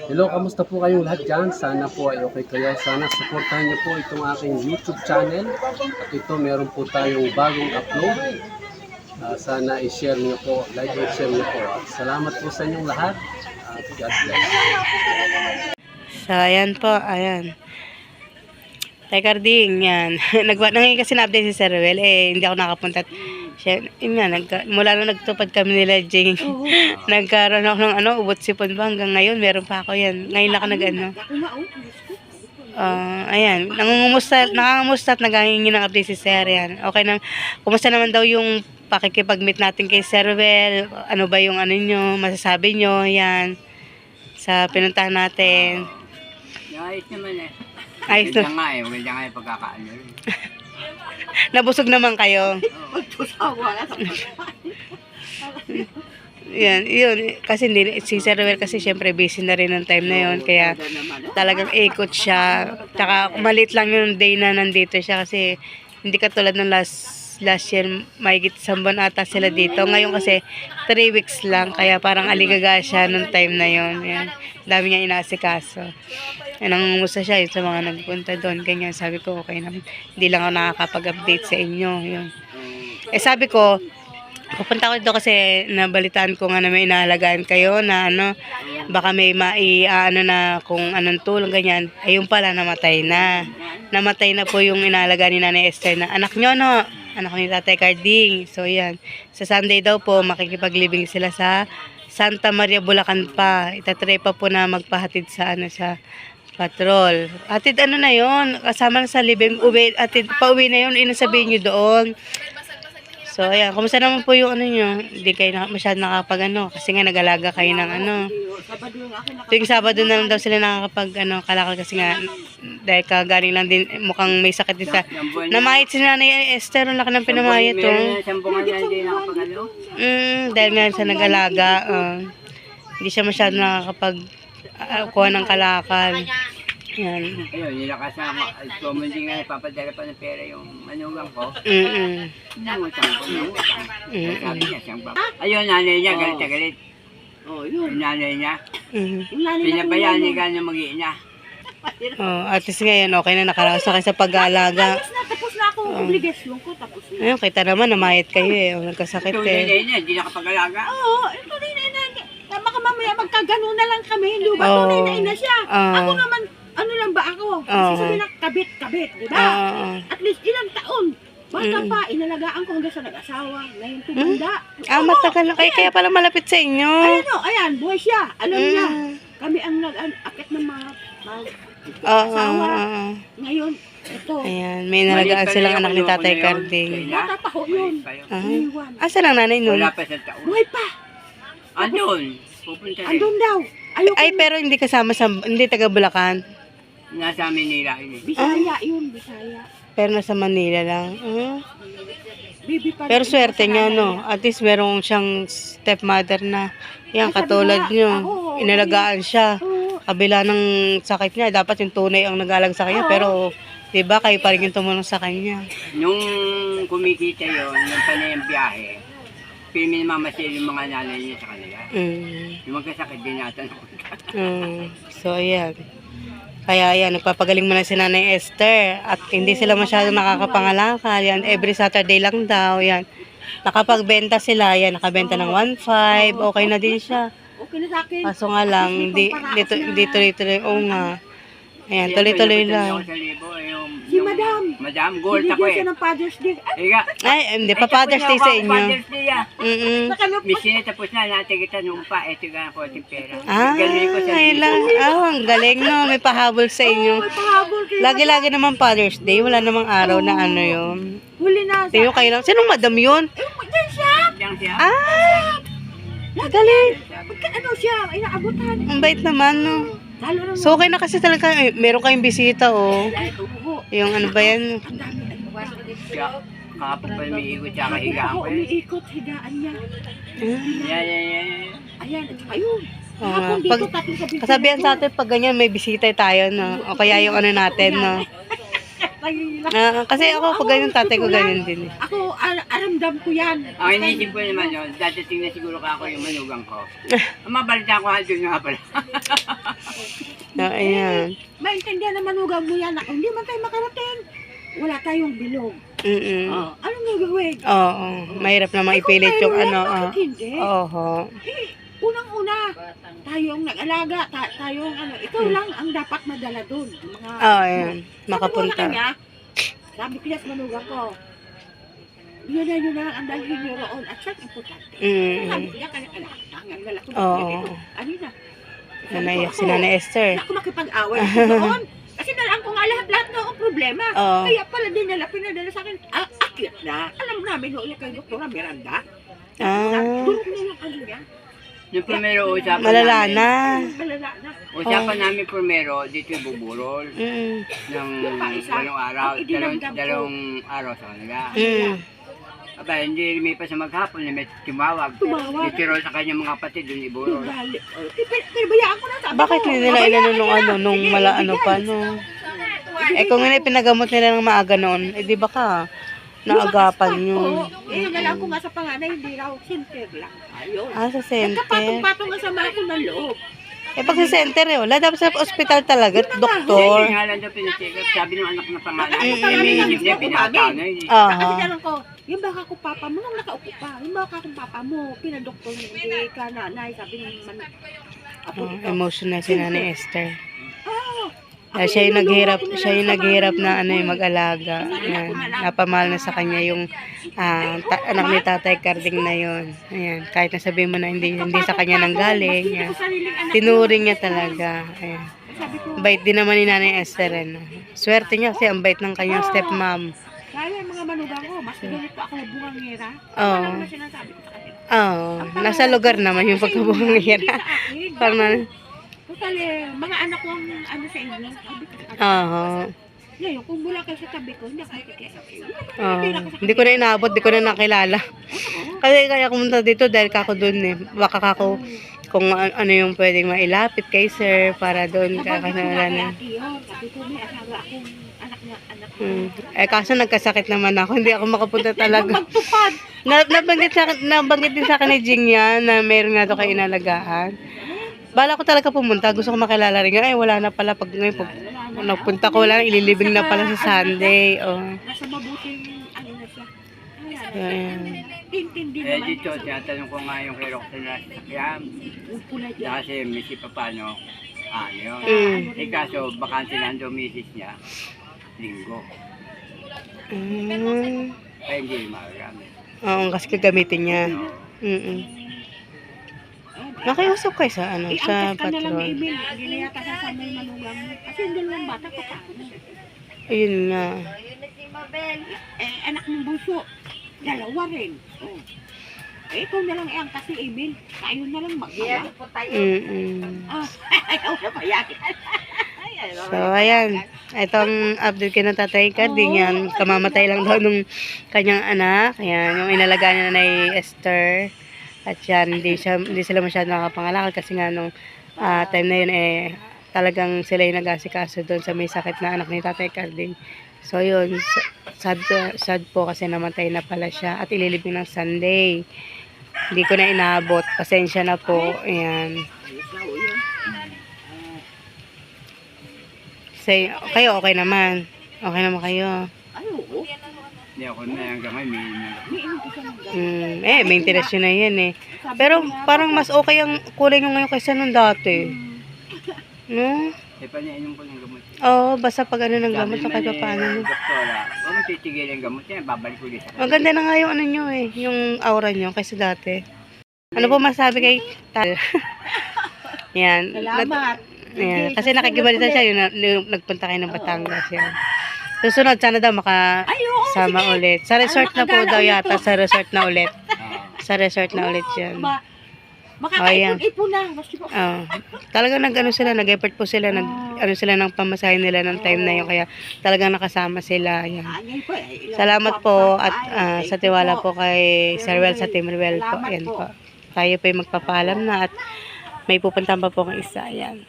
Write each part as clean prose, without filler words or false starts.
Hello, kamusta po kayong lahat dyan? Sana po ay okay kayo. Sana supportahan niyo po itong aking YouTube channel. At ito, meron po tayong bagong upload. Sana i-share niyo po, like and share niyo po. At salamat po sa inyong lahat. God bless. So, ayan po, ayan. Recording, yan. Nangyayin kasi na-update si Sir Ruel, hindi ako nakapunta. Siya, yun nga, mula na nagtupad kami nila, Jing. Nagkaroon ako ng ubot sipon ba, hanggang ngayon, meron pa ako yan. Ngayon lang ako ayan, nakangumusta at naghahingi ng update si Sir, yan. Okay na, kumusta naman daw yung pakikipag-meet natin kay Sir Ruel, ano ba yung nyo, masasabi nyo, yan, sa pinuntahan natin. Ayos naman eh. Ayos na. Maganda nga yung pagkakaano. Nabusog naman kayo. Yan, yun. Kasi si Sir Ruel kasi syempre busy na rin ng time na yun. Kaya talagang ikot siya. Tsaka malit lang yung day na nandito siya kasi hindi katulad ng last year, mahigit 1 buwan ata sila dito. Ngayon kasi 3 weeks lang. Kaya parang aligaga siya nung time na yun. Yan. Dami niya inasikaso. Nangungumusta siya yun sa mga nagpunta doon. Ganyan, sabi ko, okay naman. Hindi lang ako nakakapag-update sa inyo. Yun. Sabi ko, pupunta ko dito kasi nabalitaan ko nga na may inaalagaan kayo na baka may na kung anong tulong, ganyan. Ayun pala, namatay na. Namatay na po yung inaalagaan ni Nanay Esther na anak nyo, no? Anak ni Tatay Carding. So, yan. Sa Sunday daw po, makikipaglibing sila sa Santa Maria, Bulacan pa. Itatry pa po na magpahatid sa sa patrol. Atid na yun, kasama na sa libing, pauwi na yun, inasabihin nyo doon. So, ayan, kumusta naman po yung nyo? Hindi kayo masyadong nakakapag kasi nga nag-alaga kayo ng Tuwing Sabado na lang daw sila nakakapag kalakal kasi nga, dahil kagaling lang din, mukhang may sakit din sa, namahit si Nanay Esther, ang laki ng pinamayat to. Dahil nga sa nag-alaga, hindi siya masyadong nakakapag kuha ng kalakal. Yan. Ayun, nilakasama. Hindi nga napapadala pa ng pera yung manugang ko. Nangutang ko. Sabi niya, siyang papa. Ayun, nanay niya, galit na galit. Yung nanay niya. Pinabayaan niya gano'n mag-iina. At least ngayon, okay na nakaraos na kayo sa pag-aalaga. Tapos na ako, obligasyon ko, tapos na. Ayun, kita naman, namayat kayo nagkasakit Ito nanay niya, hindi nakapag-alaga. Oo, ito din na ina. Baka mamaya magkagano na lang kami, hindi ba? Tunay na ina siya. Ako naman, ano lang ba ako? Sabi na kabit-kabit, di ba? At least ilang taon. Basta pa, inalagaan ko hanggang sa nag-asawa. Ngayon tumanda. Matagal na kayo, kaya pala malapit sa inyo. Ayan, buhay siya. Alam niya. Kami ang nag-akit ng mga asawa. Ngayon, ito. Ayan, may nalagaan silang anak ni Tatay Carding. Natataho yun. Asa lang nanay nun? Wala pa sa taon. Buhay pa. Andun. Pupunta rin. Andun daw. Ay, pero hindi kasama sa, hindi taga Bulacan. Nasa Manila yun. Bisaya yun, Bisaya. Pero nasa Manila lang. Bibi pa. Pero swerte niya, no? At least merong siyang stepmother na, yan, katulad niyo. Inalagaan siya. Kabila ng sakit niya, dapat yung tunay ang nag-alag sa kanya. Pero, di ba, kayo pa rin yung tumulong sa kanya. Nung kumikita yun, nung panayang biyahe, pirmi na mamasil yung mga nanay niya sa kanila. Yung magkasakit din natin. So, ayan. Kaya ayan, nagpapagaling mo na si Nanay Esther. At hindi sila masyadong nakakapangalakal. Yan, every Saturday lang daw. Yan. Nakapagbenta sila. Yan, nakabenta ng 1.5. Okay na din siya. Okay na sa akin. Kaso nga lang, hindi tuloy-tuloy. Oo nga. Ayan, tuloy-tuloy lang. Si Madam. Madam, gold ako Bibigyan siya ng Father's Day. Ega. Ay, hindi pa Father's Day sa inyo. Father's Day ah. Nakalupos. Missing tapos na natin kita nung pa. Ito nga ako ating pera. Galing ko sa ang galing no. May pahabol sa inyo. Pahabol kayo. Lagi-lagi naman Father's Day. Wala namang araw na yun. Huli na. Tiyo kayo lang. Sinong madam yun? Diyan siya. Diyan siya. Galing. Ano siya? Inaabutan. Ang bait naman no. Lalo naman. So okay na kasi talaga. Meron kayong bisita Ay, oo. Yung ano ba yan? Ang dami. Siya. Kapag pa umiikot siya kahigaan ko. Umiikot, higaan niya. Yan. Ayan, ayun. Oo nga. Kasabihan sa atin, pag ganyan may bisita tayo, no? O kaya yung natin, no? kayo lang. Kasi ako, pag ganyan tatay ko, ganyan din eh. Ako, aramdam ko yan. Ang inisip ko naman yun, dadating na siguro ka ako yung manugang ko. Ang mabalita ko doon nga pala. Ayan. Maintindihan na manugang mo yan. Ako, hindi man tayo makarating. Wala tayong bilog. Anong gagawin? Oo. Mahirap na maipilit yung ano. Bakit hindi? Oo. Unang-una, tayong nag-alaga, tayong ano, ikaw lang ang dapat madala doon. Ayan. Makapunta. Sabi ko yan sa manugang ko, yun na ang dalhin nyo roon at siyang importante. Sabi ko yan, kanya tangang gala ko. Oo. Ano na? Naiyak si Nanay Esther. Naku, makipag-away ako doon. Kasi nalang ko nga lahat na ang problema. Kaya pala din nila pinadala sa akin, akit na. Alam namin noon kay Dr. Miranda. Durog na yung ano niya. Yung primero usapan Malala namin. na. Malala na. Usapan namin primero dito yung buburol. Ng walong araw. Dalawang araw sa kanila. Aba, hindi lumipas sa maghapon, may tumawag. Itiro sa kanyang mga kapatid doon iburol. Pero bayaan ko na sabi ko. Bakit hindi nila inano nung ano, nung malaano pa, no? Kung hindi pinagamot nila ng maaga noon, di ba ka? Naagapan yun. Yun na lang ko nga sa panganay, hindi raw center lang. Ayun. Sa center. Nagkapatong-patong nga sa mga ko ng loob. Pag sa center wala. Dapat sa ospital talaga, Hindi doktor. nga lang daw pinacheck up. Sabi ng anak na pangalan. May isip niya, binata na yun. Kasi tanong ko, yung baka ko papa mo, nung nakaupo pa, yung baka kong papa mo, pinadoktor mo, hindi ka nanay, sabi ng Emotional si Nanay Esther. Siya yung naghirap na ano yung mag-alaga. Ayan. Napamahal na sa kanya yung anak ni Tatay Carding na yun. Ayan. Kahit nasabihin mo na hindi sa kanya nanggaling. Ayan. Tinuring niya talaga. Ayan. Bait din naman ni Nanay Esther. Ano. Swerte niya kasi ang bait ng kanyang stepmom. Kaya mga manugang ko, mas ganito ako bungangera. Oo. Ano naman sinasabi ko sa kanila? Oo. Nasa lugar naman yung pagkabungira. Parang Totally, mga anak ko ang ano sa inyo, sabi ko. Ngayon, kung mula kayo sa tabi ko, hindi ako nakikiasa sa inyo. Hindi ko na inaabot, hindi ko na nakilala. Kasi kaya kumunta dito dahil kako doon eh. Baka kako kung ano yung pwedeng mailapit kay sir para doon kakanala na. Sabi ko, may asawa akong anak. Kaso nagkasakit naman ako, hindi ako makapunta talaga. Magtupad. Nabanggit din sa akin ni Jing yan na meron nga ito kayo inalagaan. Bala ko talaga pumunta, gusto ko makilala rin. Ay, wala na pala. Pag nagpunta ko, wala na, ililibing na pala sa Sunday. Nasa mabuting, ano na siya. Ayan. Tintindi naman. Dito, tinatanong ko nga yung kay Roxanne na sasakyan. Kasi may si Papano, ano yun. Kaso, bakante na ang misis niya, linggo. Kaya hindi magamit. Oo, kasi gagamitin niya. Nakiusap kayo sa ano, sa ka na lang patron. email. Hindi na yata sasama yung manugang mo. Kasi yung dalawang bata ko pa. Ayun nga. Anak ng buso. Dalawa rin. Ikaw na lang ang kasi email. Tayo na lang magawa. Ayaw na ba yan? So, ayan. Itong update kay ng Tatay Carding yan. Kamamatay lang daw nung kanyang anak. Ayan, yung inalagaan niya na ni Esther. At yan, hindi sila masyado nakapangalakal kasi nga nung time na yun talagang sila yung nag-asikaso doon sa may sakit na anak ni Tatay Carding. So yun, sad po kasi namatay na pala siya at ililibing ng Sunday. Hindi ko na inaabot. Pasensya na po. Ayan. Say, kayo okay naman. Okay naman kayo. Hindi ako na hanggang ngayon, maintenance yun na yan eh. Pero parang mas okay ang kulay nyo ngayon kaysa nung dati. No? Paniinom ko ng gamot. Oo, basta pag ano ng gamot, sa kahit paano. Doktora, huwag mo titigil ang gamot yan, babalik ulit sa Maganda na nga yung ano nyo eh, yung aura nyo kaysa dati. Ano po masabi kay Tal? Yan. Salamat. Yan. Kasi nakikibalita siya yung nagpunta kayo ng Batangas yan. Susunod, sana daw makasama ulit. Sa resort na po daw yata, sa resort na ulit. Sa resort na ulit yan. Makakaipon-ipon na. Talagang nag-effort po sila, sila ng pamasahe nila ng time na yun. Kaya talagang nakasama sila. Yan. Salamat po at sa tiwala po kay Sir Well sa Team Well po. Yan po. Tayo po yung magpapaalam na at may pupuntahan pa po ng isa. Yan.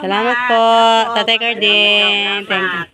Salamat po, Tatay Carding. Thank you.